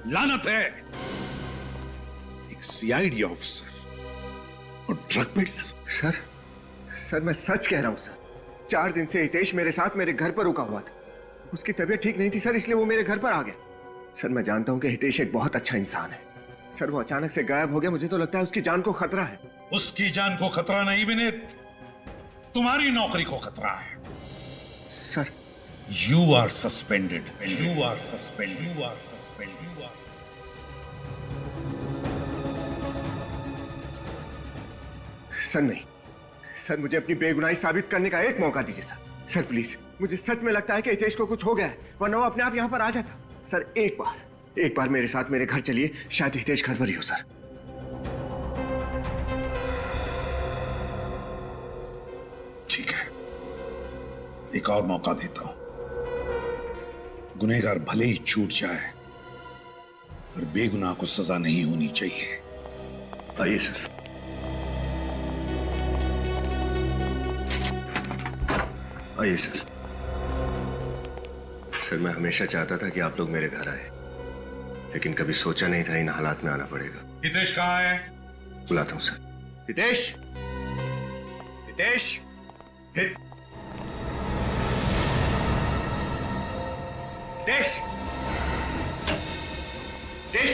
लानत है। एक सीआईडी ऑफिसर और ड्रग पेडलर। सर मैं सच कह रहा हूं सर। 4 दिन से हितेश मेरे साथ मेरे घर पर रुका हुआ था। उसकी तबीयत ठीक नहीं थी सर, इसलिए वो मेरे घर पर आ गया। सर मैं जानता हूं कि हितेश एक बहुत अच्छा इंसान है। सर वो अचानक से गायब हो गया, मुझे तो लगता है उसकी जान को खतरा है। उसकी जान को खतरा नहीं विनीत, तुम्हारी नौकरी को खतरा है। Sir you are suspended, you are suspended, you are suspended, you are. Sir नहीं सर, मुझे अपनी बेगुनाही साबित करने का एक मौका दीजिए सर। सर प्लीज, मुझे सच में लगता है कि हितेश को कुछ हो गया है, वरना वो अपने आप यहां पर आ जाता। सर एक बार मेरे साथ मेरे घर चलिए, शायद हितेश घर पर ही हो सर। ठीक है, एक और मौका देता हूं। गुनहगार भले ही छूट जाए, पर बेगुनाह को सजा नहीं होनी चाहिए। आइए सर। आइए सर। सर मैं हमेशा चाहता था कि आप लोग मेरे घर आए, लेकिन कभी सोचा नहीं था इन हालात में आना पड़ेगा। हितेश कहाँ है? बुलाता हूं सर। हितेश, हितेश, हितेश, हितेश।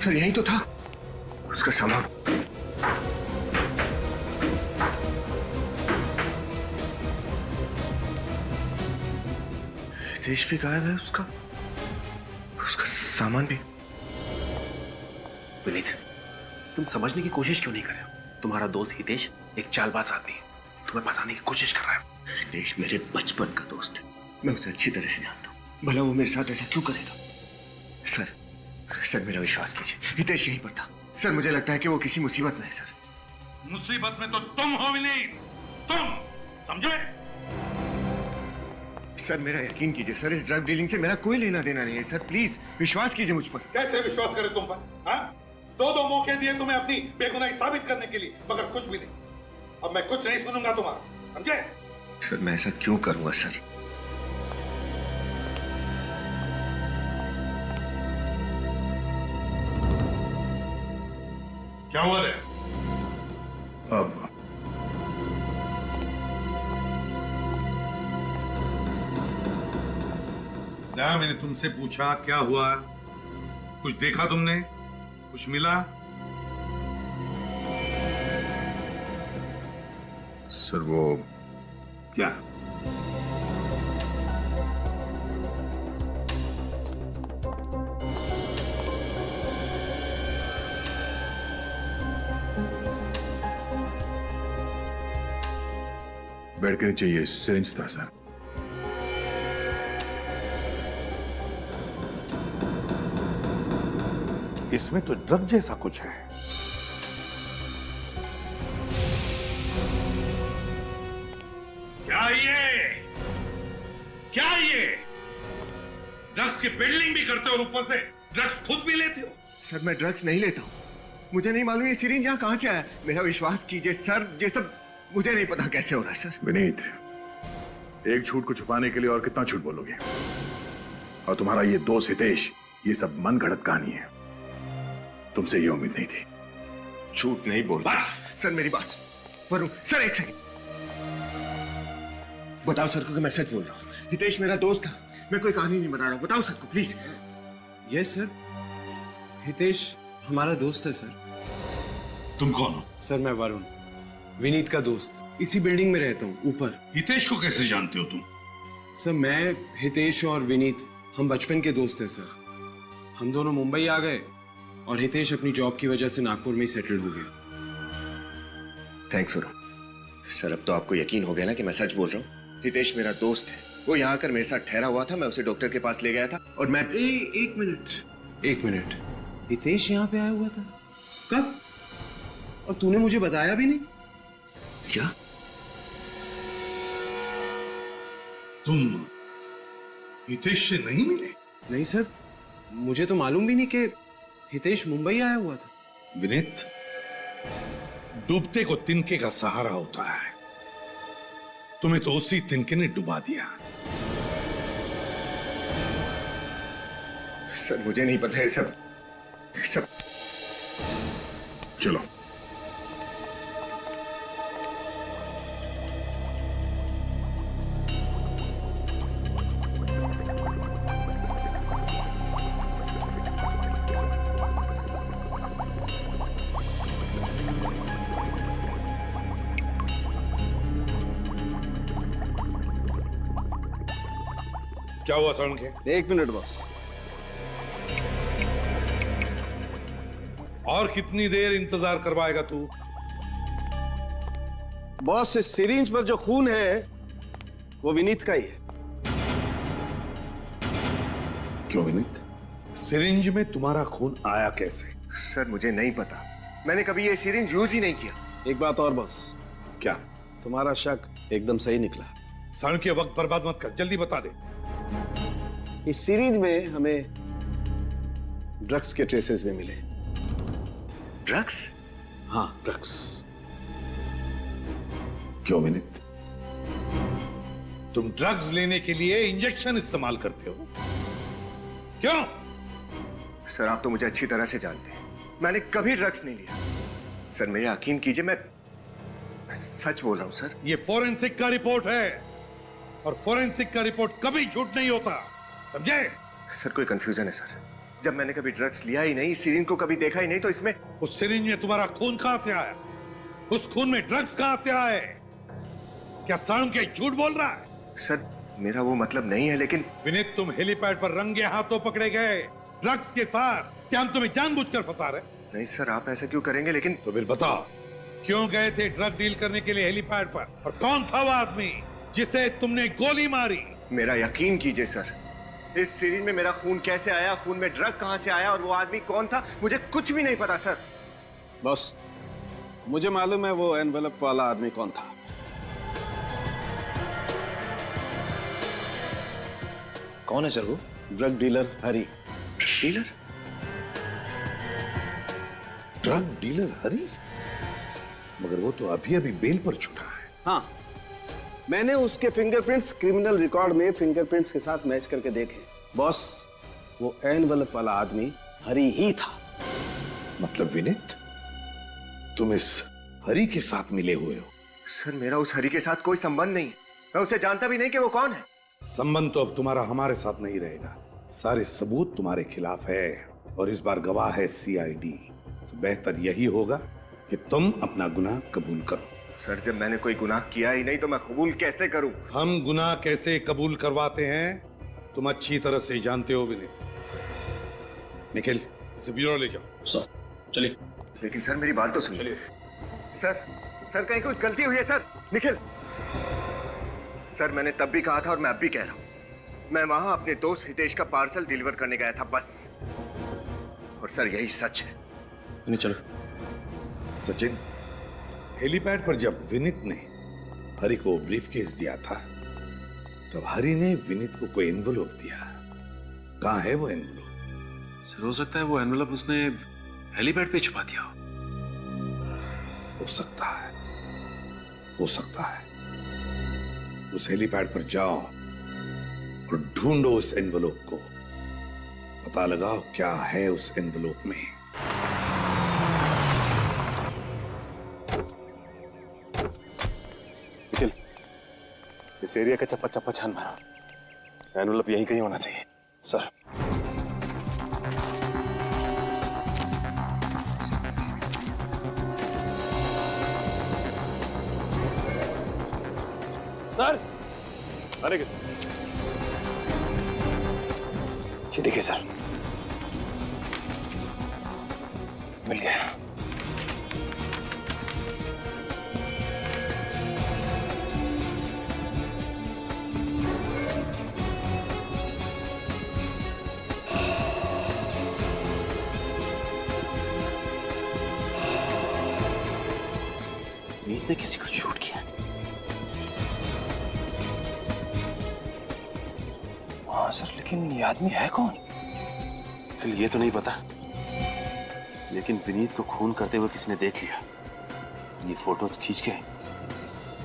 सर यही तो था उसका सामान। हितेश भी गायब है, उसका सामान भी। विनीत, तुम समझने की कोशिश क्यों नहीं कर रहे हो? तुम्हारा दोस्त हितेश एक चालबाज आदमी है, तुम्हें फंसाने की कोशिश कर रहा है। हितेश मेरे बचपन का दोस्त है, मैं उसे अच्छी तरह से जानता हूँ। भला वो मेरे साथ ऐसा क्यों करेगा? सर मेरा विश्वास कीजिए, हितेश यहीं पर था। सर मुझे लगता है कि वो किसी मुसीबत में है। सर मुसीबत में तो तुम हो विनीत, तुम समझे? सर मेरा यकीन कीजिए सर, इस ड्रग डीलिंग से मेरा कोई लेना देना नहीं है। सर प्लीज विश्वास कीजिए मुझ पर। कैसे विश्वास करें तुम पर? हाँ? 2 मौके दिए तुम्हें अपनी बेगुनाही साबित करने के लिए, मगर कुछ भी नहीं। अब मैं कुछ नहीं सुनूंगा तुम्हारा, समझे? सर मैं ऐसा क्यों करूंगा सर? क्या हुआ रे? अब ना, मैंने तुमसे पूछा क्या हुआ? कुछ देखा तुमने? कुछ मिला? सर वो क्या? बेड के नीचे ये सिरिंज था सर। इसमें तो ड्रग जैसा कुछ है। क्या ये ड्रग्स की पेडलिंग भी करते हो, ऊपर से ड्रग्स खुद भी लेते हो? सर मैं ड्रग्स नहीं लेता हूँ, मुझे नहीं मालूम ये सिरिंज यहाँ कहाँ से आया। मेरा विश्वास कीजिए सर, ये सब मुझे नहीं पता कैसे हो रहा है। सर विनीत, एक झूठ को छुपाने के लिए और कितना झूठ बोलोगे? और तुम्हारा ये दोस्त हितेश, ये सब मन गढ़ंत कहानी है। तुमसे ये उम्मीद नहीं थी। झूठ नहीं बोल रहा सर, मेरी बात वरुण। सर एक सेकंड, बताओ सर को कि मैं सच बोल रहा हूँ। हितेश मेरा दोस्त था, मैं कोई कहानी नहीं बना रहा हूँ। बताओ सर को प्लीज। यस सर, हितेश हमारा दोस्त है सर। तुम कौन हो? सर मैं वरुण, विनीत का दोस्त। इसी बिल्डिंग में रहता हूँ ऊपर। हितेश को कैसे जानते हो तुम? सर मैं, हितेश और विनीत हम बचपन के दोस्त हैं सर। हम दोनों मुंबई आ गए और हितेश अपनी जॉब की वजह से नागपुर में ही सेटल हो गया। थैंक्स वरुण। सर अब तो आपको यकीन हो गया ना कि मैं सच बोल रहा हूँ। हितेश मेरा दोस्त है, वो यहाँ आकर मेरे साथ ठहरा हुआ था। मैं उसे डॉक्टर के पास ले गया था और मैं एक मिनट, हितेश यहाँ पे आया हुआ था कब? और तूने मुझे बताया भी नहीं? क्या? तुम हितेश से नहीं मिले? नहीं सर, मुझे तो मालूम भी नहीं कि हितेश मुंबई आया हुआ था। विनीत, डूबते को तिनके का सहारा होता है। तुम्हें तो उसी तिनके ने डुबा दिया। सर मुझे नहीं पता है सब सब। चलो। क्या हुआ सरण के? 1 मिनट बॉस। और कितनी देर इंतजार करवाएगा तू? बॉस, इस सिरिंज पर जो खून है वो विनीत का ही है। क्यों विनीत? सिरिंज में तुम्हारा खून आया कैसे? सर मुझे नहीं पता, मैंने कभी ये सिरिंज यूज ही नहीं किया। एक बात और बॉस, क्या? तुम्हारा शक एकदम सही निकला। सरण के वक्त बर्बाद मत कर, जल्दी बता दे। इस सीरीज में हमें ड्रग्स के ट्रेसेस भी मिले। ड्रग्स? हाँ, ड्रग्स। क्यों विनीत? तुम ड्रग्स लेने के लिए इंजेक्शन इस्तेमाल करते हो, क्यों? सर आप तो मुझे अच्छी तरह से जानते हैं, मैंने कभी ड्रग्स नहीं लिया। सर मेरा यकीन कीजिए, मैं सच बोल रहा हूं सर। ये फोरेंसिक का रिपोर्ट है और फोरेंसिक का रिपोर्ट कभी झूठ नहीं होता, समझे? सर कोई कंफ्यूजन है सर, जब मैंने कभी ड्रग्स लिया ही नहीं, इस सिरिंज को कभी देखा ही नहीं, तो इसमें उस सिरिंज में तुम्हारा खून कहां से आया? उस खून में ड्रग्स कहां से आए? क्या सरण के झूठ बोल रहा है? सर मेरा वो मतलब नहीं है, लेकिन विनीत तुम हेलीपैड पर रंगे हाथों पकड़े गए ड्रग्स के साथ। क्या हम तुम्हें जानबूझकर फंसा रहे? नहीं सर आप ऐसा क्यों करेंगे, लेकिन तो फिर बताओ, क्यों गए थे ड्रग डील करने के लिए हेलीपैड पर? और कौन था वो आदमी जिसे तुमने गोली मारी? मेरा यकीन कीजिए सर, इस सिरिंज में मेरा खून कैसे आया, खून में ड्रग कहां से आया और वो आदमी कौन था, मुझे कुछ भी नहीं पता सर। बॉस, मुझे मालूम है वो एनवेलप वाला आदमी कौन था। कौन है सर वो? ड्रग डीलर हरी। डीलर? ड्रग डीलर हरी? मगर वो तो अभी अभी बेल पर छूटा है। हाँ, मैंने उसके फिंगरप्रिंट्स क्रिमिनल रिकॉर्ड में फिंगरप्रिंट्स के साथ मैच करके देखे। बॉस, वो एनवेलप वाला आदमी हरी ही था। मतलब विनीत, तुम इस हरी के साथ मिले हुए हो? सर मेरा उस हरी के साथ कोई संबंध नहीं है, मैं उसे जानता भी नहीं कि वो कौन है। संबंध तो अब तुम्हारा हमारे साथ नहीं रहेगा, सारे सबूत तुम्हारे खिलाफ है और इस बार गवाह है सीआईडी। तो बेहतर यही होगा कि तुम अपना गुनाह कबूल करो। सर जब मैंने कोई गुनाह किया ही नहीं तो मैं कबूल कैसे करूं? हम गुनाह कैसे कबूल करवाते हैं तुम अच्छी तरह से जानते हो विनीत। निखिल, इसे ब्यूरो ले जाओ। सर चलिए। लेकिन सर मेरी बात तो सुनिए। सर कहीं कुछ गलती हुई है सर? निखिल, सर मैंने तब भी कहा था और मैं अब भी कह रहा हूं, मैं वहां अपने दोस्त हितेश का पार्सल डिलीवर करने गया था बस। और सर यही सच है। नहीं चलो। सचिन, हेलीपैड पर जब विनीत ने हरी को ब्रीफकेस दिया था तब हरी ने विनीत को कोई एनवेलप दिया। कहां है वो एनवेलप? सर हो सकता है वो एनवेलप उसने हेलीपैड पे छुपा दिया हो। हो सकता है, हो सकता है। उस हेलीपैड पर जाओ और ढूंढो उस एनवेलप को, पता लगाओ क्या है उस एनवेलप में। निखिल, इस एरिया का चप्पा चप्पा छान मारो, एनवेलप यहीं कहीं होना चाहिए। सर सर, अरे ये देखिए सर, मिल गया। मीत ने किसी को शूट किया। हाँ सर, लेकिन ये आदमी है कौन? फिर ये तो नहीं पता, लेकिन विनीत को खून करते हुए किसी ने देख लिया। ये फोटोज खींच के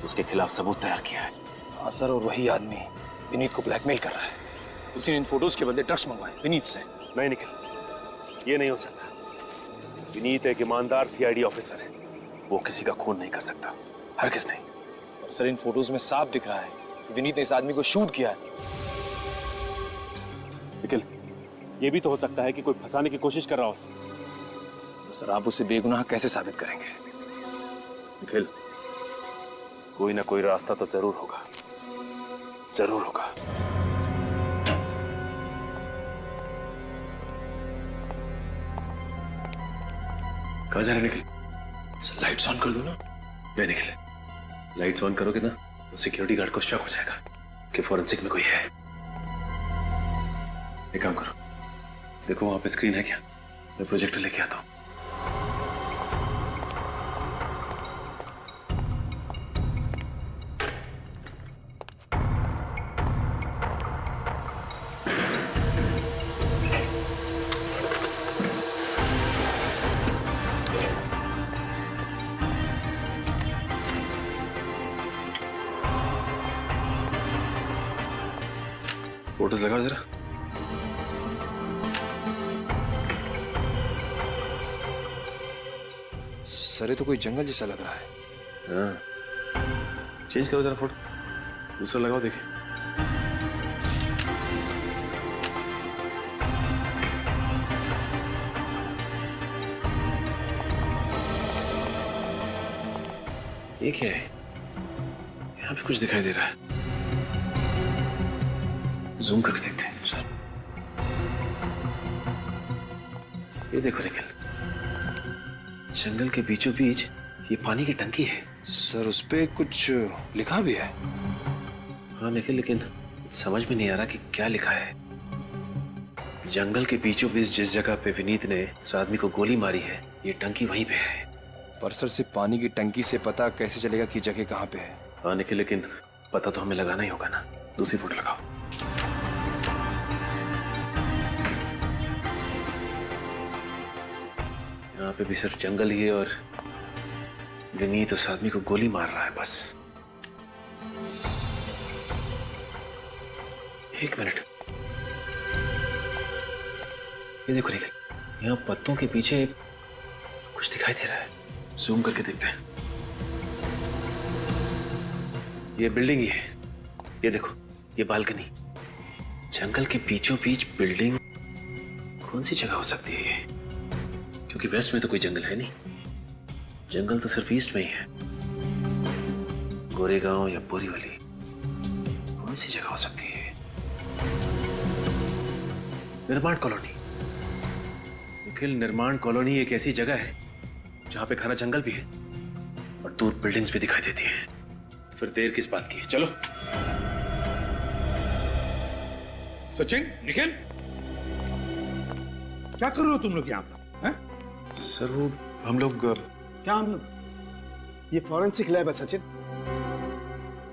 उसके खिलाफ सबूत तैयार किया है। हाँ सर, और वही आदमी विनीत को ब्लैकमेल कर रहा है। उसी ने इन फोटोज के बदले ड्रग्स मंगवाए विनीत से। नहीं निखिल, ये नहीं हो सकता। विनीत एक ईमानदार सीआईडी ऑफिसर है, वो किसी का खून नहीं कर सकता, हरगिज नहीं। और सर इन फोटोज में साफ दिख रहा है कि विनीत ने इस आदमी को शूट किया है। निखिल, ये भी तो हो सकता है कि कोई फंसाने की कोशिश कर रहा हो उसे। तो सर आप उसे बेगुनाह कैसे साबित करेंगे? निखिल, कोई ना कोई रास्ता तो जरूर होगा, जरूर होगा। कहाँ जा रहे निखिल? सर लाइट्स ऑन कर दो ना। नहीं निखिल, लाइट्स ऑन करोगे ना तो सिक्योरिटी गार्ड को शक हो जाएगा कि फॉरेंसिक में कोई है। एक काम करो, देखो वहां पे स्क्रीन है क्या? मैं प्रोजेक्टर लेके आता हूँ। फोटोज लगाओ जरा। सर ये तो कोई जंगल जैसा लग रहा है। हाँ, चेंज करो जरा फोटो, दूसरा लगाओ देखिए। ये क्या है? यहाँ पे कुछ दिखाई दे रहा है, जूम करके देखते हैं सर। ये देखो निखिल, जंगल के बीचों बीच ये पानी की टंकी है। सर उस पे कुछ लिखा भी है। हाँ निखिल, लेकिन समझ में नहीं आ रहा कि क्या लिखा है। जंगल के बीचों बीच जिस जगह पे विनीत ने उस आदमी को गोली मारी है, ये टंकी वहीं पे है। पर सर सिर्फ पानी की टंकी से पता कैसे चलेगा कि जगह कहाँ पे है? हाँ निखिल, लेकिन पता तो हमें लगाना ही होगा ना। दूसरी फोटो लगाओ। यहाँ पे भी सिर्फ जंगल ही है और विनीत उस आदमी को गोली मार रहा है बस। एक मिनट, ये देखो निखिल, यहाँ पत्तों के पीछे कुछ दिखाई दे रहा है। जूम करके देखते हैं। ये बिल्डिंग ही है, ये देखो, ये बालकनी। जंगल के बीचों बीच बिल्डिंग, कौन सी जगह हो सकती है ये? क्योंकि वेस्ट में तो कोई जंगल है नहीं, जंगल तो सिर्फ ईस्ट में ही है। गोरेगांव या बोरीवली, कौन सी जगह हो सकती है? निर्माण कॉलोनी। निखिल, निर्माण कॉलोनी एक ऐसी जगह है जहां पे घना जंगल भी है और दूर बिल्डिंग्स भी दिखाई देती हैं। फिर देर किस बात की है, चलो। सचिन, निखिल, क्या कर रहे हो तुम लोग यहाँ पर? हैं? सर वो हम लोग क्या हम लोग? ये फॉरेंसिक लैब है सचिन।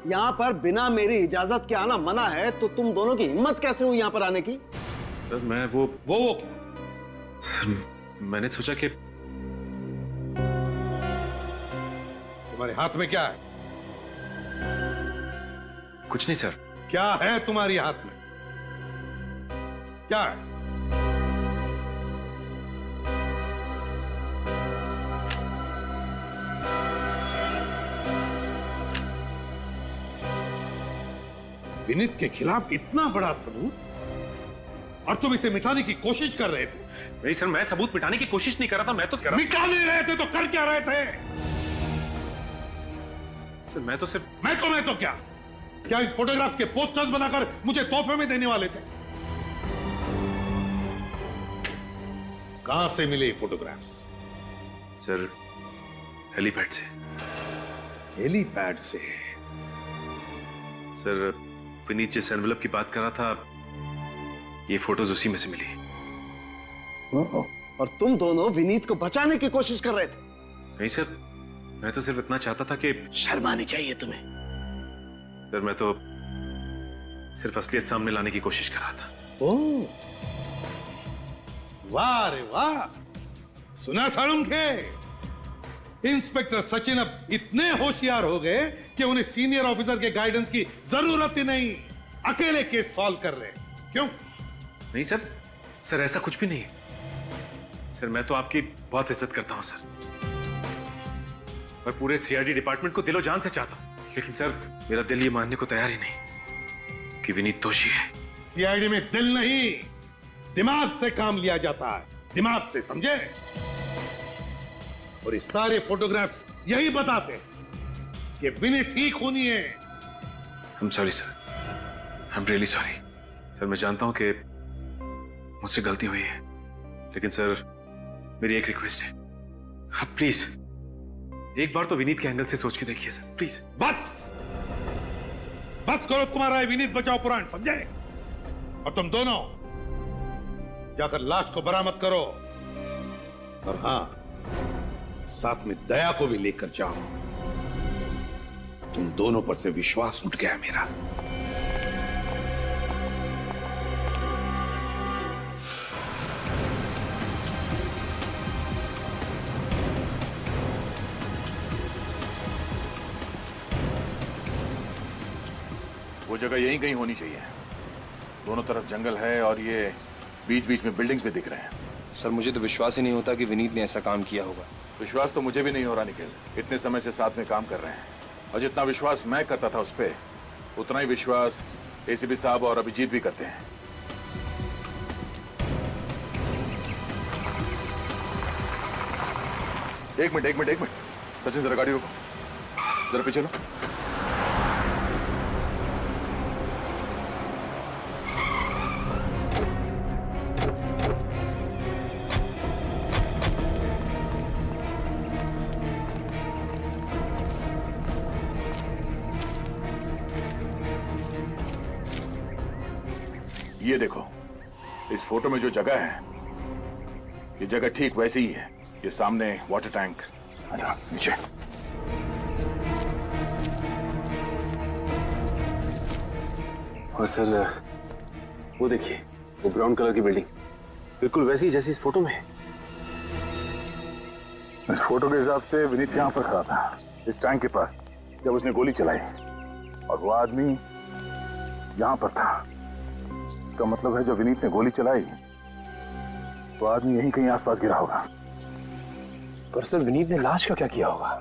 यहाँ पर बिना मेरी इजाजत के आना मना है, तो तुम दोनों की हिम्मत कैसे हुई यहाँ पर आने की? सर मैं वो क्या? सर मैंने सोचा कि तुम्हारे हाथ में क्या है? कुछ नहीं सर। क्या है तुम्हारी हाथ में? क्या है? विनीत के खिलाफ इतना बड़ा सबूत और तुम इसे मिटाने की कोशिश कर रहे थे। नहीं सर, मैं सबूत मिटाने की कोशिश नहीं कर रहा था, मैं तो कर मिटा नहीं रहे थे तो कर क्या रहे थे? सर मैं तो सिर्फ मैं तो क्या इन फोटोग्राफ के पोस्टर्स बनाकर मुझे तोहफे में देने वाले थे? कहां से मिले फोटोग्राफ्स? सर हेलीपैड से। हेलीपैड से? सर विनीत जिस एनवेलप की बात कर रहा था, ये फोटोज उसी में से मिली। और तुम दोनों विनीत को बचाने की कोशिश कर रहे थे? नहीं सर, मैं तो सिर्फ इतना चाहता था कि शर्म आनी चाहिए तुम्हें। सर मैं तो सिर्फ असलियत सामने लाने की कोशिश कर रहा था। ओह, वाह रे वाह। सुना साळुंखे? इंस्पेक्टर सचिन अब इतने होशियार हो गए कि उन्हें सीनियर ऑफिसर के गाइडेंस की जरूरत ही नहीं, अकेले केस सॉल्व कर रहे। क्यों? नहीं सर, सर ऐसा कुछ भी नहीं है सर। मैं तो आपकी बहुत इज्जत करता हूं सर। मैं पूरे सीआईडी डिपार्टमेंट को दिलो जान से चाहता हूं, लेकिन सर मेरा दिल ये मानने को तैयार ही नहीं कि विनीत दोषी है। सीआईडी में दिल नहीं, दिमाग से काम लिया जाता है, दिमाग से, समझे? और ये सारे फोटोग्राफ्स यही बताते हैं कि विनीत ही खूनी है। I am sorry sir, I am really sorry sir. मैं जानता हूं कि मुझसे गलती हुई है, लेकिन सर मेरी एक रिक्वेस्ट है, आप प्लीज एक बार तो विनीत के एंगल से सोच के देखिए सर, प्लीज। बस बस करो तुम्हारा ये विनीत बचाओ पुराण, समझे? और तुम दोनों जाकर लाश को बरामद करो, और हां, साथ में दया को भी लेकर जाओ। तुम दोनों पर से विश्वास उठ गया मेरा। वो जगह यहीं कहीं होनी चाहिए। दोनों तरफ जंगल है और ये बीच बीच में बिल्डिंग्स भी दिख रहे हैं। सर मुझे तो विश्वास ही नहीं होता कि विनीत ने ऐसा काम किया होगा। विश्वास तो मुझे भी नहीं हो रहा निखिल। इतने समय से साथ में काम कर रहे हैं, और जितना विश्वास मैं करता था उस पर, उतना ही विश्वास एसीपी साहब और अभिजीत भी करते हैं। एक मिनट सचिन, जरा गाड़ी रोको, जरा पीछे लो। ये देखो, इस फोटो में जो जगह है, ये जगह ठीक वैसी ही है। ये सामने वाटर टैंक। अच्छा नीचे। और सर वो देखिए, वो ब्राउन कलर की बिल्डिंग बिल्कुल वैसी जैसी इस फोटो में है। इस फोटो के हिसाब से विनीत यहाँ पर खड़ा था, इस टैंक के पास, जब उसने गोली चलाई, और वो आदमी यहाँ पर था। इसका मतलब है जब विनीत ने गोली चलाई तो आदमी यहीं कहीं आसपास गिरा होगा। पर सर विनीत ने लाश का क्या किया होगा?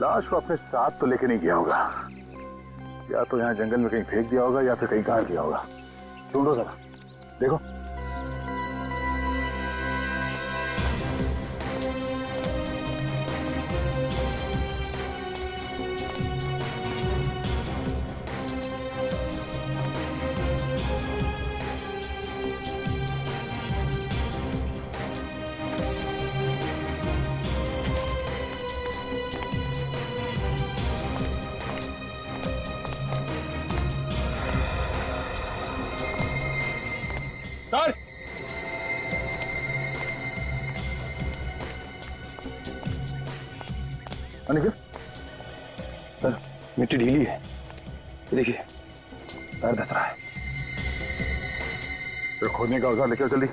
लाश को अपने साथ तो लेके नहीं गया होगा, या तो यहाँ जंगल में कहीं फेंक दिया होगा या फिर कहीं गाड़ दिया होगा। ढूंढो जरा, देखो। सर निखिल, सर मिट्टी ढीली है, देखिए पैर धस रहा है। तो खोदने का औजार लेके आओ जल्दी।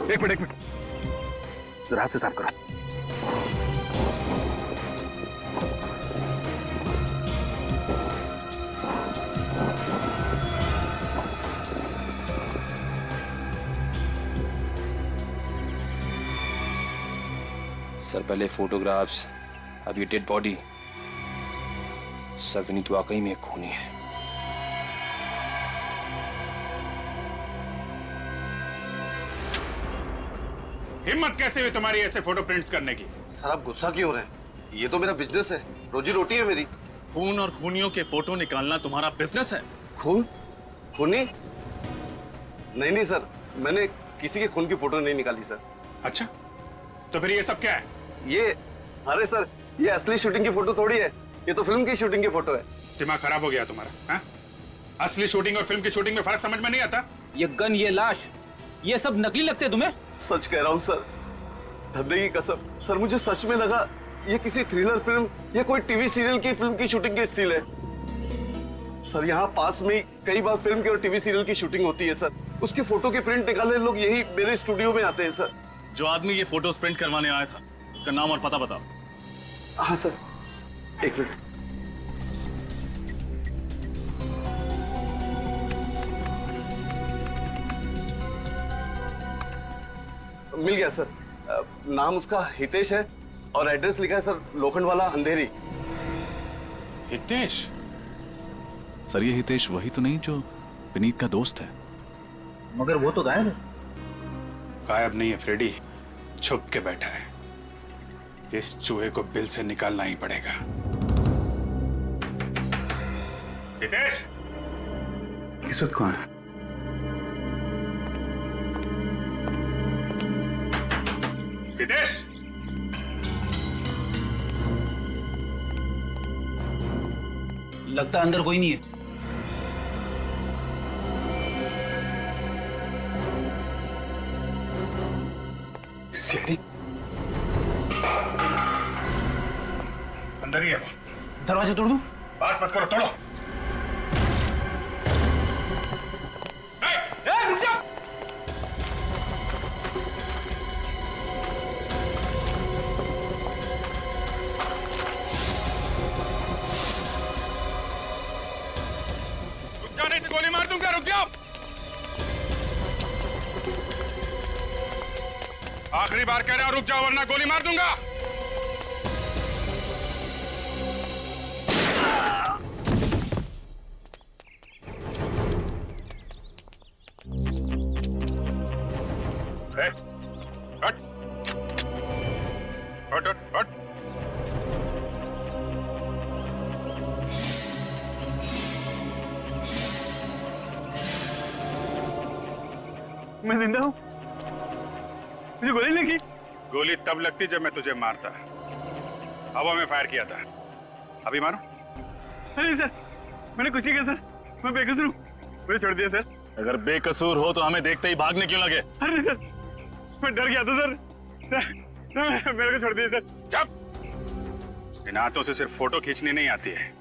एक मिनट, जरा हाथ से साफ करो। सर पहले फोटोग्राफ्स, अब ये डेड बॉडी। सर विनीत वाकई में एक खूनी है। हिम्मत कैसे हुई तुम्हारी ऐसे फोटो प्रिंट्स करने की? सर आप गुस्सा क्यों हो रहे हैं? ये तो मेरा बिजनेस है, रोजी रोटी है मेरी। खून और खूनियों के फोटो निकालना तुम्हारा बिजनेस है? खून? खूनी? नहीं सर, मैंने किसी के खून की फोटो नहीं निकाली सर। अच्छा, तो फिर ये सब क्या है? ये, अरे सर, ये असली शूटिंग की फोटो थोड़ी है, ये तो फिल्म की शूटिंग की फोटो है। दिमाग खराब हो गया तुम्हारा? हा? असली शूटिंग और फिल्म की शूटिंग में फर्क समझ में नहीं आता? ये गन, ये लाश, ये सब नकली लगते हैं तुम्हें? सच कह रहा हूँ सर, धंधे की कसम। सर मुझे सच में लगा ये किसी थ्रिलर फिल्म या कोई टीवी सीरियल की फिल्म की शूटिंग की स्टिल है। सर यहाँ पास में कई बार फिल्म के और टीवी सीरियल की शूटिंग होती है सर। उसके फोटो के प्रिंट निकालने लोग यही मेरे स्टूडियो में आते हैं सर। जो आदमी ये फोटोज प्रिंट करवाने आया था उसका नाम और पता बताओ। हाँ सर, एक मिनट। मिल गया सर। नाम उसका हितेश है और एड्रेस लिखा है सर लोखंडवाला अंधेरी। हितेश? सर ये हितेश वही तो नहीं जो विनीत का दोस्त है? मगर वो तो गायब है। गायब नहीं है फ्रेडी, छुप के बैठा है। इस चूहे को बिल से निकालना ही पड़ेगा। हितेश इस वक्त कौन है? हितेश लगता है अंदर कोई नहीं है। सीढ़ी अंदर ही है। दरवाजा तोड़ दूं? बात मत करो, तोड़ो। रुक जा। रुक जा नहीं तो गोली मार दूंगा। रुक जाओ। आखिरी बार कह रहा हूं रुक जाओ वरना गोली मार दूंगा। हट हट हट हट। मैं जिंदा हूं, मुझे गोली नहीं लगी। गोली तब लगती जब मैं तुझे मारता। हवा में फायर किया था। अभी मारो। अरे सर, मैंने कुछ नहीं किया सर, मैं बेकसूर हूँ, मुझे छोड़ दिया सर। अगर बेकसूर हो तो हमें देखते ही भागने क्यों लगे? अरे सर, मैं डर गया था सर। सर मेरे को छोड़ दिया सर। चुप। इन हाथों से सिर्फ फोटो खींचनी नहीं आती है,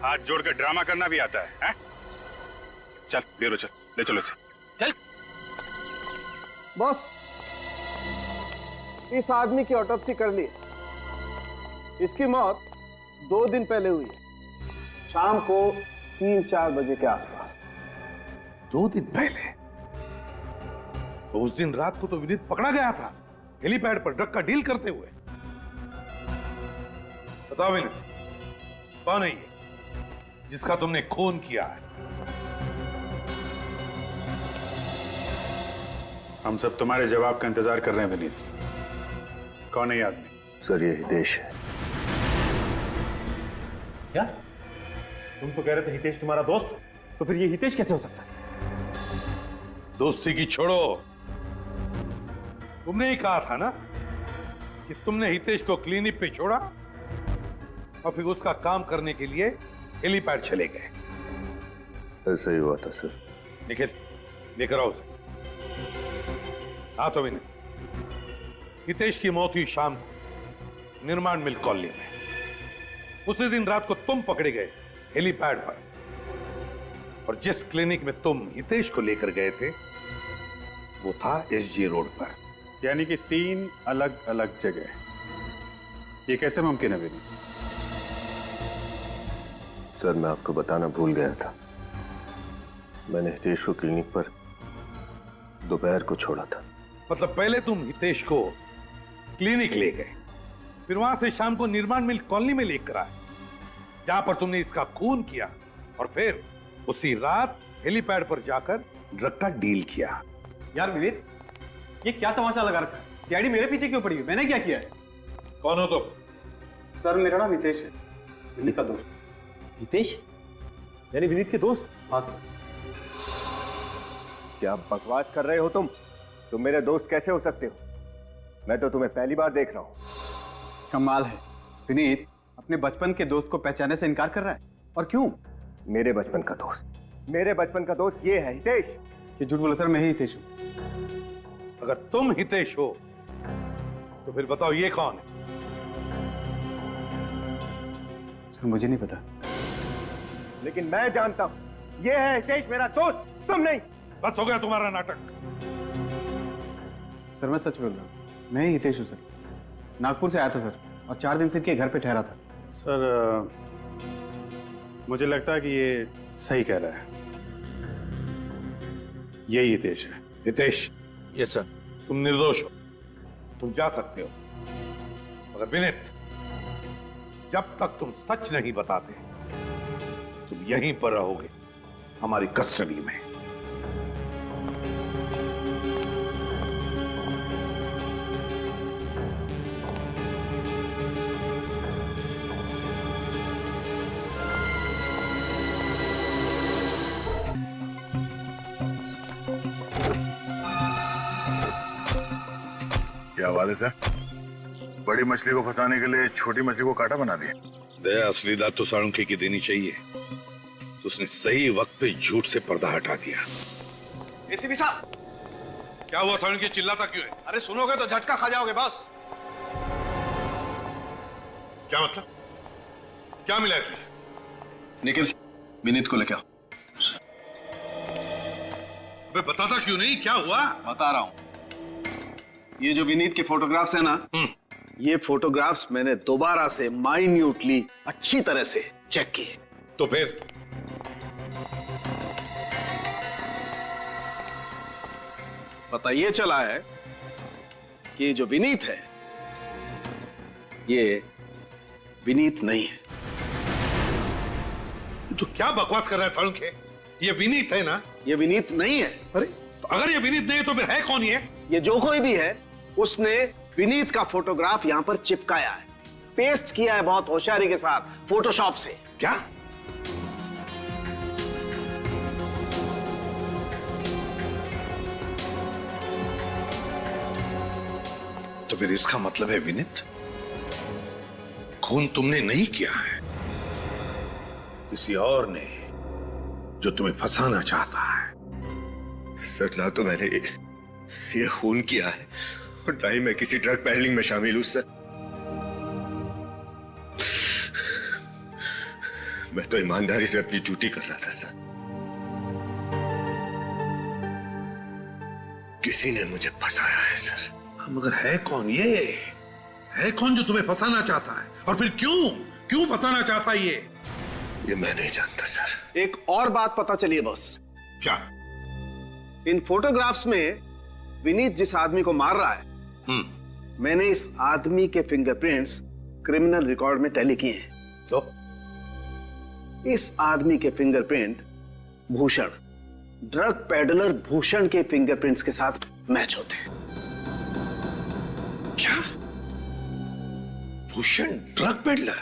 हाथ जोड़कर ड्रामा करना भी आता है, हैं? चल ब्यूरो चल, ले चलो इसे। चल। बॉस, इस आदमी की ऑटोप्सी कर ली। इसकी मौत 2 दिन पहले हुई है, शाम को 3-4 बजे के आसपास। 2 दिन पहले? तो उस दिन रात को तो विनीत पकड़ा गया था हेलीपैड पर ड्रग का डील करते हुए। बताओ विनीत, कौन है ये जिसका तुमने खून किया है? हम सब तुम्हारे जवाब का इंतजार कर रहे हैं विनीत। कौन है ये आदमी? सर ये हितेश है। क्या? तुम तो कह रहे थे हितेश तुम्हारा दोस्त, तो फिर ये हितेश कैसे हो सकता है? दोस्ती की छोड़ो, तुमने ही कहा था ना कि तुमने हितेश को क्लिनिक पे छोड़ा और फिर उसका काम करने के लिए हेलीपैड चले गए। ऐसा ही हुआ था सर। निखिल, लेकर आओ उसे। हाँ तो विनीत, हितेश की मौत हुई शाम को निर्माण मिल कॉलोनी में। उसी दिन रात को तुम पकड़े गए हेलीपैड पर, और जिस क्लिनिक में तुम हितेश को लेकर गए थे वो था SG रोड पर। यानी कि 3 अलग अलग जगह। ये कैसे मुमकिन है विनीत? सर मैं आपको बताना भूल गया था, मैंने हितेश को क्लिनिक पर दोपहर को छोड़ा था। मतलब पहले तुम हितेश को क्लिनिक ले गए, फिर वहां से शाम को निर्माण मिल कॉलोनी में लेकर आए जहां पर तुमने इसका खून किया, और फिर उसी रात हेलीपैड पर जाकर ड्रग का डील किया। यार विनीत, ये क्या तमाशा लगा रखा है? डैडी मेरे पीछे क्यों पड़ी है? मैंने क्या किया है? कौन हो तुम? सर मेरा नाम हितेश है, विनीत का दोस्त। हितेश यानी विनीत के दोस्त? हाँ सर। क्या बकवास कर रहे हो तुम मेरे दोस्त कैसे हो सकते हो? मैं तो तुम्हें पहली बार देख रहा हूं। कमाल है, विनीत अपने बचपन के दोस्त को पहचानने से इनकार कर रहा है। और क्यों? मेरे बचपन का दोस्त ये है हितेश। ये झूठ बोला सर, मैं ही हितेश हूं। अगर तुम हितेश हो तो फिर बताओ ये कौन है? सर मुझे नहीं पता। लेकिन मैं जानता हूं ये है हितेश मेरा दोस्त, तुम नहीं। बस हो गया तुम्हारा नाटक। सर मैं सच बोल रहा हूँ, मैं ही हितेश हूँ सर। नागपुर से आया था सर और 4 दिन से इनके घर पे ठहरा था। सर मुझे लगता है कि ये सही कह रहा है, यही हितेश है। Hitesh, yes sir. तुम निर्दोष हो, तुम जा सकते हो। मगर विनीत, जब तक तुम सच नहीं बताते तुम यहीं पर रहोगे, हमारी कस्टडी में। क्या बात है सर, बड़ी मछली को फंसाने के लिए छोटी मछली को कांटा बना दिया। दया असली दाद तो साळुंखे की देनी चाहिए, तो उसने सही वक्त पे झूठ से पर्दा हटा दिया। एसीपी साहब, क्या हुआ साळुंखे, चिल्लाता क्यों है? अरे सुनोगे तो झटका खा जाओगे बॉस। क्या मतलब? क्या मिला है तुझे? निखिल, विनीत को लेके आओ। अबे बताता क्यों नहीं, क्या हुआ? बता रहा हूं। ये जो विनीत के फोटोग्राफ्स है ना, ये फोटोग्राफ्स मैंने दोबारा से माइन्यूटली अच्छी तरह से चेक किए। तो फिर पता ये चला है कि जो विनीत है ये विनीत नहीं है। तू क्या बकवास कर रहा है साळुंखे? ये विनीत है ना? ये विनीत नहीं है। अरे तो अगर ये विनीत नहीं है तो फिर है कौन ये? ये जो कोई भी है उसने विनीत का फोटोग्राफ यहां पर चिपकाया है, पेस्ट किया है बहुत होशियारी के साथ फोटोशॉप से। क्या? तो फिर इसका मतलब है विनीत, खून तुमने नहीं किया है, किसी और ने, जो तुम्हें फंसाना चाहता है। सर ना तो मैंने ये खून किया है और ना ही मैं किसी ड्रग पैडलिंग में शामिल हूं सर। मैं तो ईमानदारी से अपनी ड्यूटी कर रहा था सर। किसी ने मुझे फंसाया है सर। मगर है कौन ये? है कौन जो तुम्हें फंसाना चाहता है? और फिर क्यों फंसाना चाहता है ये मैं नहीं जानता सर। एक और बात पता चली है बॉस। क्या? इन फोटोग्राफ्स में विनीत जिस आदमी को मार रहा है, मैंने इस आदमी के फिंगरप्रिंट्स क्रिमिनल रिकॉर्ड में टैली किए हैं। तो इस आदमी के fingerprint Bhushan, drug peddler Bhushan के फिंगरप्रिंट्स के साथ मैच होते हैं। क्या? Bhushan drug peddler?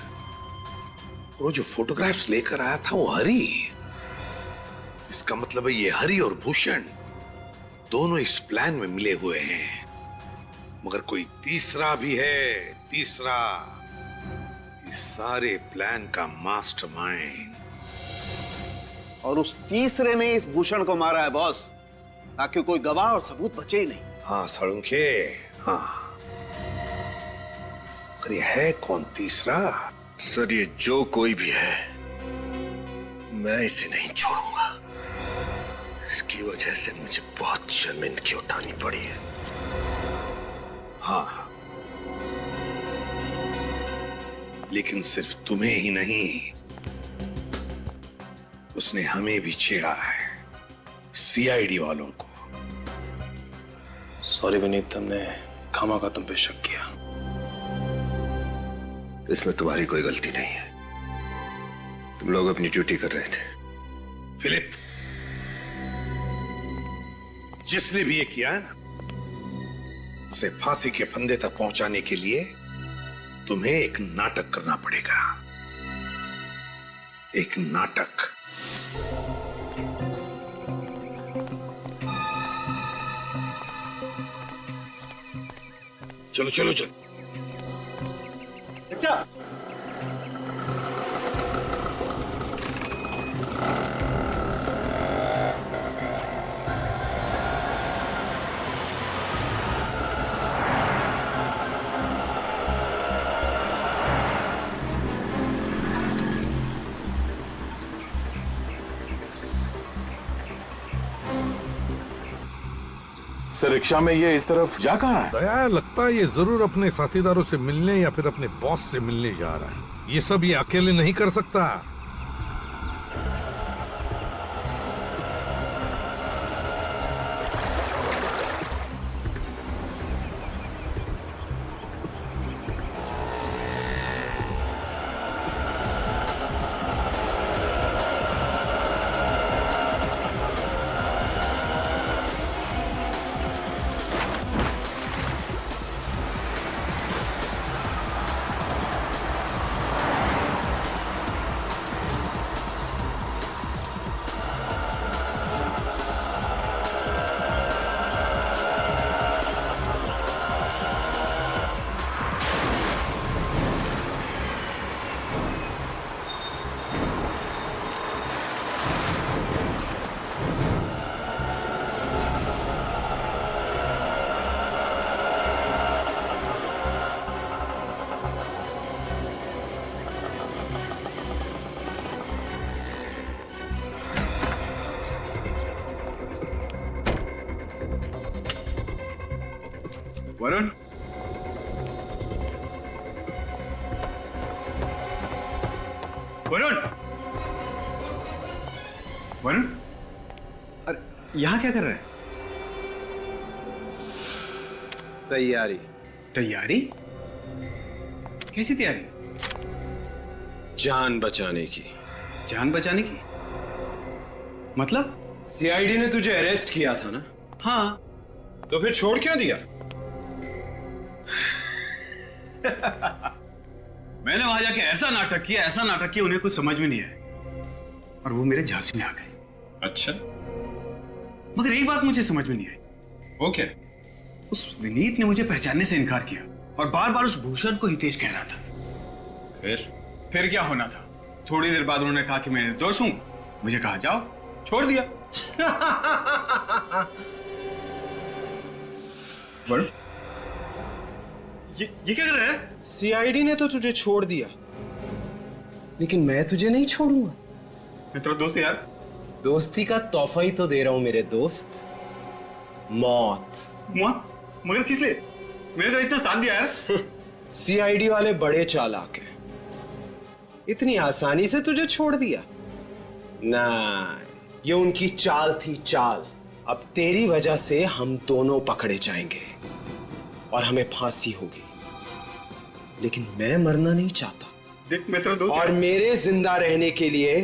वो जो फोटोग्राफ्स लेकर आया था वो हरी। इसका मतलब है ये हरी और भूषण दोनों इस प्लान में मिले हुए हैं। मगर कोई तीसरा भी है, तीसरा, इस सारे प्लान का मास्टरमाइंड। और उस तीसरे ने इस भूषण को मारा है बॉस, ताकि कोई गवाह और सबूत बचे ही नहीं। हाँ साळुंखे, हाँ। अरे है कौन तीसरा? सर ये जो कोई भी है, मैं इसे नहीं छोड़ूंगा। इसकी वजह से मुझे बहुत शर्मिंदगी उठानी पड़ी है। हाँ, लेकिन सिर्फ तुम्हें ही नहीं, उसने हमें भी छेड़ा है, सीआईडी वालों को। सॉरी विनीत, हमने खामा का तुम पे शक किया। इसमें तुम्हारी कोई गलती नहीं है, तुम लोग अपनी ड्यूटी कर रहे थे। फिलिप, जिसने भी ये किया है ना, उसे फांसी के फंदे तक पहुंचाने के लिए तुम्हें एक नाटक करना पड़ेगा। एक नाटक। चलो चलो चलो। अच्छा, सर रिक्शा में ये इस तरफ जा कहाँ है? दया, लगता है ये जरूर अपने साथीदारों से मिलने या फिर अपने बॉस से मिलने जा रहा है। ये सब ये अकेले नहीं कर सकता। वरुण, वरुण, वरुण, अरे यहाँ क्या कर रहे हैं? तैयारी। तैयारी? कैसी तैयारी? जान बचाने की। जान बचाने की? मतलब? सीआईडी ने तुझे अरेस्ट किया था ना? हाँ। तो फिर छोड़ क्यों दिया? मैंने वहां जाके ऐसा नाटक किया उन्हें कुछ समझ में नहीं आया और वो मेरे झांसे में आ गए। अच्छा, मगर एक बात मुझे समझ में नहीं आई। वो क्या? उस विनीत ने मुझे पहचानने से इनकार किया और बार बार उस भूषण को हितेश कह रहा था। फिर क्या होना था? थोड़ी देर बाद उन्होंने कहा कि मैं निर्दोष हूं। मुझे कहा जाओ, छोड़ दिया। बड़ ये क्या कर रहा है? सीआईडी ने तो तुझे छोड़ दिया, लेकिन मैं तुझे नहीं छोड़ूंगा। मैं तेरा दोस्त यार। दोस्ती का तोहफा ही तो दे रहा हूं मेरे दोस्त, मौत। मगर किस लिए? मैंने तो इतना साथ दिया यार। सीआईडी वाले बड़े चालाक हैं, इतनी आसानी से तुझे छोड़ दिया ना। ये उनकी चाल थी, चाल। अब तेरी वजह से हम दोनों पकड़े जाएंगे और हमें फांसी होगी, लेकिन मैं मरना नहीं चाहता। देख, मैं तेरा दोस्त। और मेरे जिंदा रहने के लिए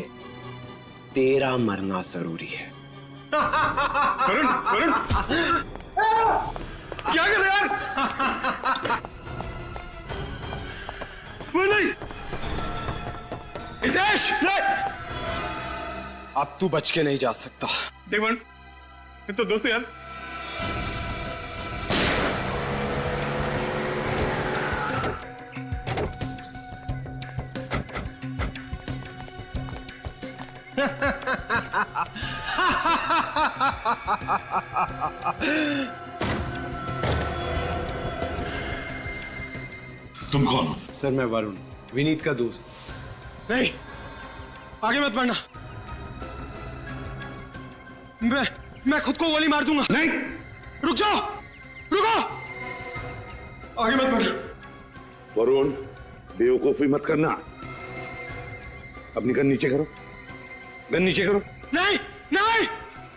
तेरा मरना जरूरी है। वरुण, वरुण, क्या कर रहे यार? नहीं, हितेश, अब तू बच के नहीं जा सकता। देख वरुण, मैं तो दोस्त यार। तुम कौन हो? सर मैं वरुण, विनीत का दोस्त। नहीं, आगे मत बढ़ना। मैं खुद को गोली मार दूंगा। नहीं, रुक जाओ, रुको, आगे मत बढ़। वरुण, बेवकूफी मत करना। अपनी गन नीचे करो, गन नीचे करो। नहीं, नहीं,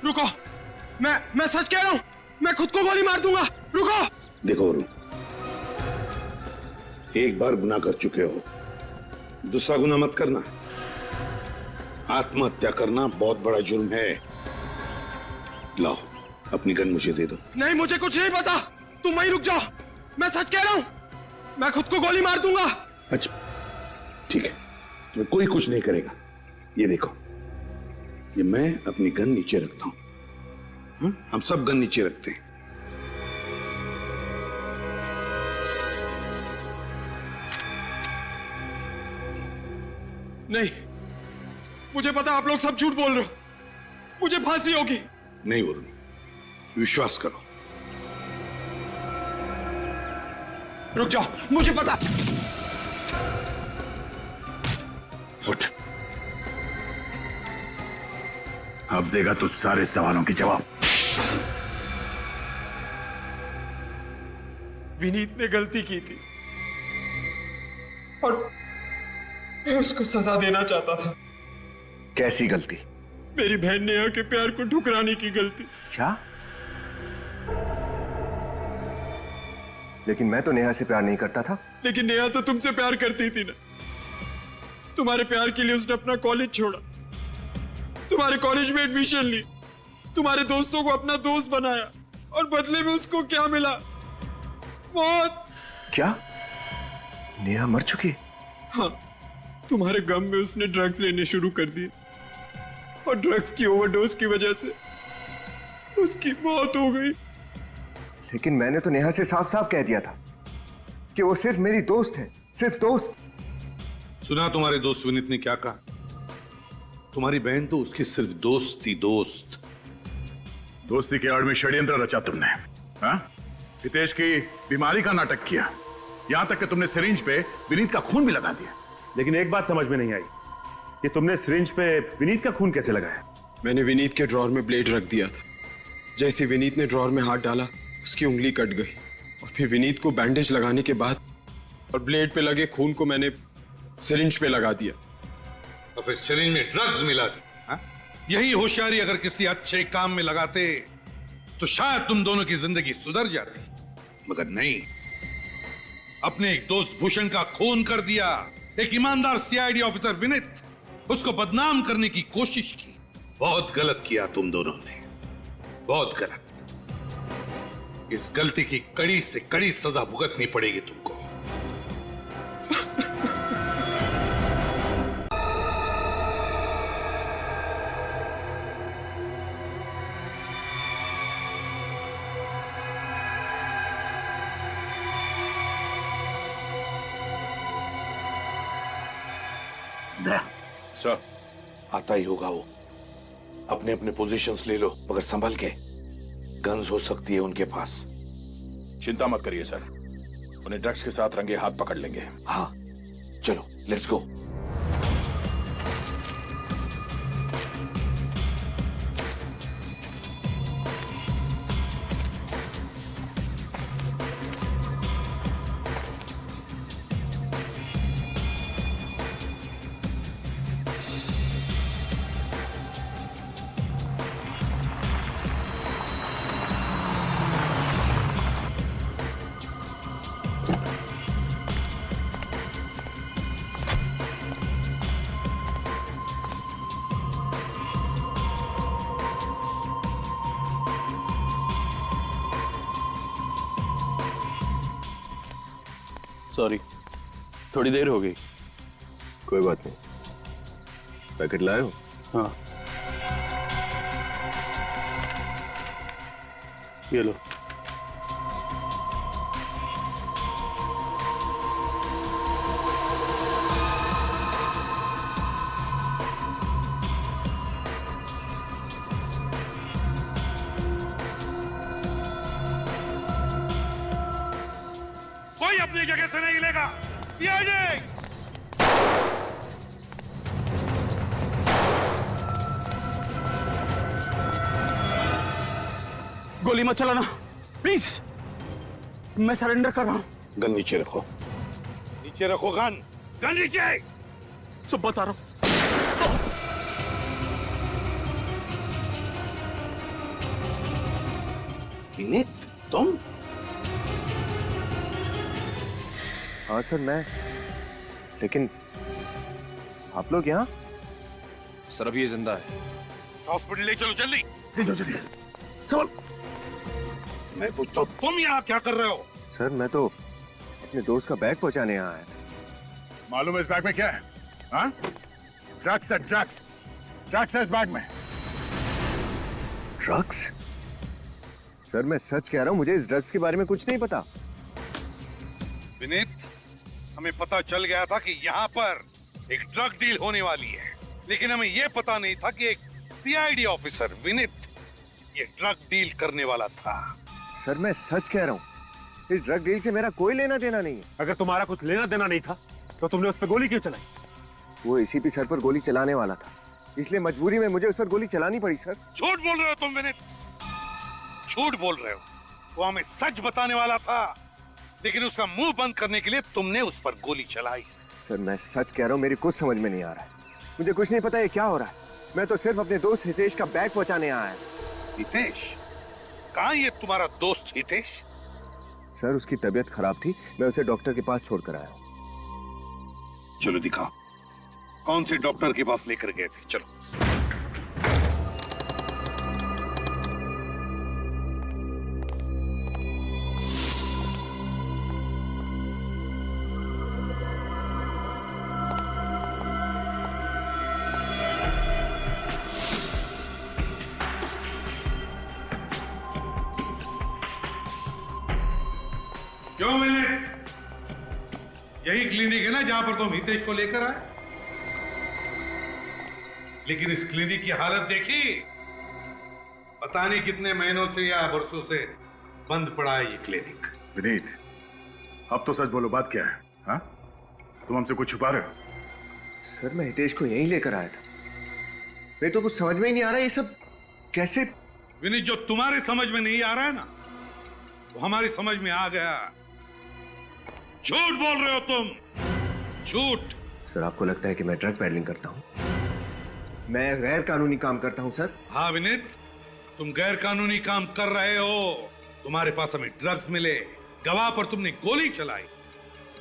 रुको, मैं सच कह रहा हूं, मैं खुद को गोली मार दूंगा। रुको। देखो वरुण, एक बार गुनाह कर चुके हो, दूसरा गुनाह मत करना। आत्महत्या करना बहुत बड़ा जुर्म है। लाओ, अपनी गन मुझे दे दो। नहीं, मुझे कुछ नहीं पता, तुम वहीं रुक जाओ। मैं सच कह रहा हूं, मैं खुद को गोली मार दूंगा। अच्छा, ठीक है, तुम्हें कोई कुछ नहीं करेगा। ये देखो, ये मैं अपनी गन नीचे रखता हूं। हाँ? हम सब गन नीचे रखते हैं। नहीं, मुझे पता आप लोग सब झूठ बोल रहे हो, मुझे फांसी होगी। नहीं वरुण, विश्वास करो। रुक जाओ, मुझे पता। उठ, अब देगा तू सारे सवालों की जवाब। विनीत ने गलती की थी और मैं उसको सजा देना चाहता था। कैसी गलती? मेरी बहन नेहा के प्यार को ठुकराने की गलती। क्या? लेकिन मैं तो नेहा से प्यार नहीं करता था। लेकिन नेहा तो तुमसे प्यार करती थी ना। तुम्हारे प्यार के लिए उसने अपना कॉलेज छोड़ा, तुम्हारे कॉलेज में एडमिशन ली, तुम्हारे दोस्तों को अपना दोस्त बनाया और बदले में उसको क्या मिला? मौत। क्या? नेहा मर चुकी? हाँ, तुम्हारे गम में उसने ड्रग्स लेने शुरू कर दिए और ड्रग्स की ओवरडोज की वजह से उसकी मौत हो गई। लेकिन मैंने तो नेहा से साफ साफ कह दिया था कि वो सिर्फ मेरी दोस्त है, सिर्फ दोस्त। सुना तुम्हारे दोस्त विनीत ने क्या कहा? तुम्हारी बहन तो उसकी सिर्फ दोस्त थी, दोस्त। दोस्ती के आड़ में षड्यंत्र रचा तुमने, हाँ? हितेश की बीमारी का नाटक किया, यहां तक कि तुमने सिरिंज पे विनीत का खून भी लगा दिया। लेकिन एक बात समझ में नहीं आई कि तुमने सिरिंज पे विनीत का खून कैसे लगाया? मैंने विनीत के ड्रॉर में ब्लेड रख दिया था। जैसे विनीत ने ड्रॉर में हाथ डाला, उसकी उंगली कट गई और फिर विनीत को बैंडेज लगाने के बाद और ब्लेड पे लगे खून को मैंने सिरिंज पे लगा दिया। और फिर सिरिंज में ड्रग्स मिला दी, हाँ? यही होशियारी अगर किसी अच्छे काम में लगाते तो शायद तुम दोनों की जिंदगी सुधर जाती, मगर नहीं। अपने एक दोस्त भूषण का खून कर दिया, एक ईमानदार सीआईडी ऑफिसर विनीत, उसको बदनाम करने की कोशिश की। बहुत गलत किया तुम दोनों ने, बहुत गलत। इस गलती की कड़ी से कड़ी सजा भुगतनी पड़ेगी तुमको। सर, आता ही होगा वो। अपने अपने पोजीशंस ले लो, मगर संभल के। गन्स हो सकती है उनके पास। चिंता मत करिए सर, उन्हें ड्रग्स के साथ रंगे हाथ पकड़ लेंगे। हाँ, चलो लेट्स गो। सॉरी, थोड़ी देर हो गई। कोई बात नहीं। पैकेट लाए हो? हाँ, ये लो। कोई अपनी जगह से नहीं हिलेगा। सीआईडी! गोली मत चलाना प्लीज, मैं सरेंडर कर रहा हूं। गन नीचे रखो, नीचे रखो गन। गन नीचे! सब बता रहा हूं। विनीत, तुम? हाँ सर, मैं। लेकिन आप लोग यहाँ? सर अभी ये जिंदा है। हॉस्पिटल ले चलो जल्दी। ले जाओ जल्दी। संभल। मैं पूछता हूँ, तुम यहाँ क्या कर रहे हो? सर मैं तो अपने दोस्त का बैग पहुंचाने यहाँ आया। मालूम है इस बैग में क्या है? हाँ? ड्रग्स है, ड्रग्स। ड्रग्स है इस बैग में। ड्रग्स? सर मैं सच कह रहा हूँ, मुझे इस ड्रग्स के बारे में कुछ नहीं पता। विनीत, हमें पता चल गया था कि यहाँ पर एक ड्रग डील होने वाली है, लेकिन हमें यह पता नहीं था कि एक सीआईडी ऑफिसर विनीत ये ड्रग डील करने वाला था। सर मैं सच कह रहा हूँ, इस ड्रग डील से मेरा कोई लेना देना नहीं है। अगर तुम्हारा कुछ लेना देना नहीं था तो तुमने उस पर गोली क्यों चलाई? वो एसीपी सर पर गोली चलाने वाला था, इसलिए मजबूरी में मुझे उस पर गोली चलानी पड़ी। सर झूठ बोल रहे हो तुम विनीत, झूठ बोल रहे हो। वो हमें सच बताने वाला था लेकिन उसका मुंह बंद करने के लिए तुमने उस पर गोली चलाई। सर मैं सच कह रहा हूँ, मेरी कुछ समझ में नहीं आ रहा है। मुझे कुछ नहीं पता ये क्या हो रहा है। मैं तो सिर्फ अपने दोस्त हितेश का बैग पहुंचाने आया है। हितेश? कहाँ ये तुम्हारा दोस्त हितेश? सर उसकी तबीयत खराब थी, मैं उसे डॉक्टर के पास छोड़कर आया हूँ। चलो दिखाओ, कौन से डॉक्टर के पास लेकर गए थे? चलो। क्यों मैंने? यही क्लिनिक है ना जहां पर तुम हितेश को लेकर आए? लेकिन इस क्लिनिक की हालत देखी? पता नहीं कितने महीनों से या वर्षों से बंद पड़ा है ये क्लिनिक। विनीत, अब तो सच बोलो, बात क्या है? हाँ, तुम हमसे कुछ छुपा रहे हो? सर मैं हितेश को यहीं लेकर आया था। मेरे तो कुछ समझ में ही नहीं आ रहा ये सब कैसे। विनीत, जो तुम्हारे समझ में नहीं आ रहा है ना, वो हमारी समझ में आ गया। झूठ बोल रहे हो तुम, झूठ। सर आपको लगता है कि मैं ड्रग पेडलिंग करता हूँ? मैं गैर कानूनी काम करता हूँ सर। हाँ विनीत, तुम गैर कानूनी काम कर रहे हो। तुम्हारे पास हमें ड्रग्स मिले, गवाह पर तुमने गोली चलाई।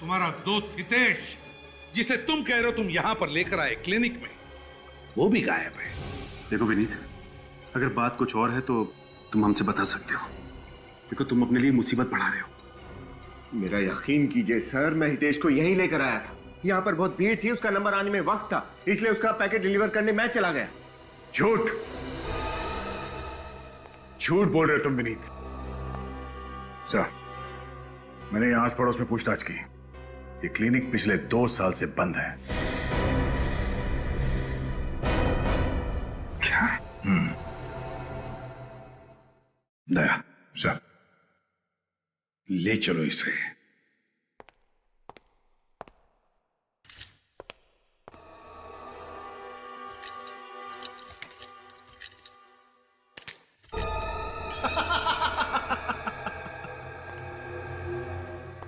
तुम्हारा दोस्त हितेश, जिसे तुम कह रहे हो तुम यहां पर लेकर आए क्लिनिक में, वो भी गायब है। देखो विनीत, अगर बात कुछ और है तो तुम हमसे बता सकते हो। देखो तुम अपने लिए मुसीबत बढ़ा रहे हो। मेरा यकीन कीजिए सर, मैं हितेश को यहीं लेकर आया था। यहाँ पर बहुत भीड़ थी, उसका नंबर आने में वक्त था, इसलिए उसका पैकेट डिलीवर करने मैं चला गया। झूठ, झूठ बोल रहे हो तुम विनीत। सर, मैंने यहां आस पड़ोस में पूछताछ की। ये क्लिनिक पिछले 2 साल से बंद है। क्या? दया, सर ले चलो इसे।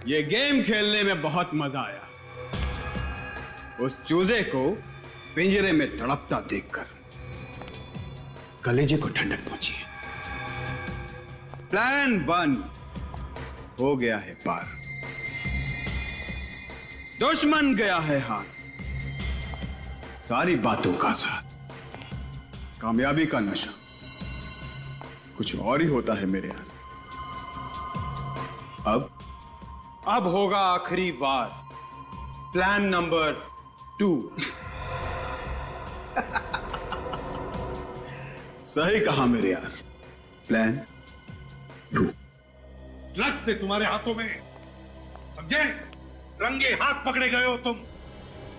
ये गेम खेलने में बहुत मजा आया। उस चूजे को पिंजरे में तड़पता देखकर कलेजे को ठंडक पहुंची है। प्लान 1 हो गया है पार, दुश्मन गया है हार। सारी बातों का साथ, कामयाबी का नशा कुछ और ही होता है मेरे यार। अब होगा आखिरी बार, प्लान नंबर 2। सही कहा मेरे यार, प्लान 2। ड्रग्स से तुम्हारे हाथों में, समझे? रंगे हाथ पकड़े गए हो तुम,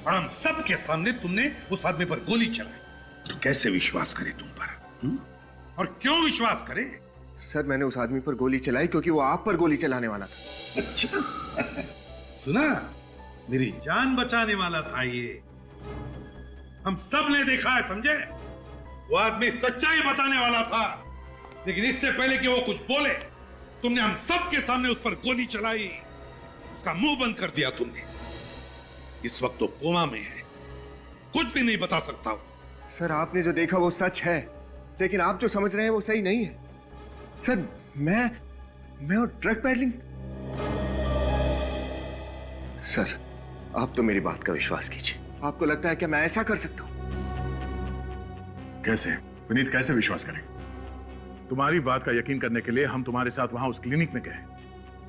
और हम सबके सामने तुमने उस आदमी पर गोली चलाई। तो कैसे विश्वास करे तुम पर? और क्यों विश्वास करे? सर मैंने उस आदमी पर गोली चलाई क्योंकि वो आप पर गोली चलाने वाला था। अच्छा, सुना? मेरी जान बचाने वाला था ये। हम सब ने देखा है, समझे? वो आदमी सच्चाई बताने वाला था, लेकिन इससे पहले कि वो कुछ बोले, तुमने हम सब के सामने उस पर गोली चलाई, उसका मुंह बंद कर दिया तुमने। इस वक्त तो कोमा में है, कुछ भी नहीं बता सकता हूं। सर आपने जो देखा वो सच है, लेकिन आप जो समझ रहे हैं वो सही नहीं है। सर मैं और ड्रग पेडलिंग। सर आप तो मेरी बात का विश्वास कीजिए। आपको लगता है कि मैं ऐसा कर सकता हूं? कैसे विनीत, कैसे विश्वास करें? तुम्हारी बात का यकीन करने के लिए हम तुम्हारे साथ वहां उस क्लिनिक में गए,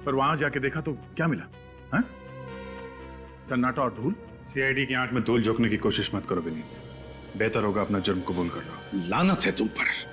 पर वहां जाके देखा तो क्या मिला? हाँ? सन्नाटा और धूल। सीआईडी की आंख में धूल झोंकने की कोशिश मत करो विनीत, बेहतर होगा अपना जुर्म कबूल कर लो। लानत है तुम पर।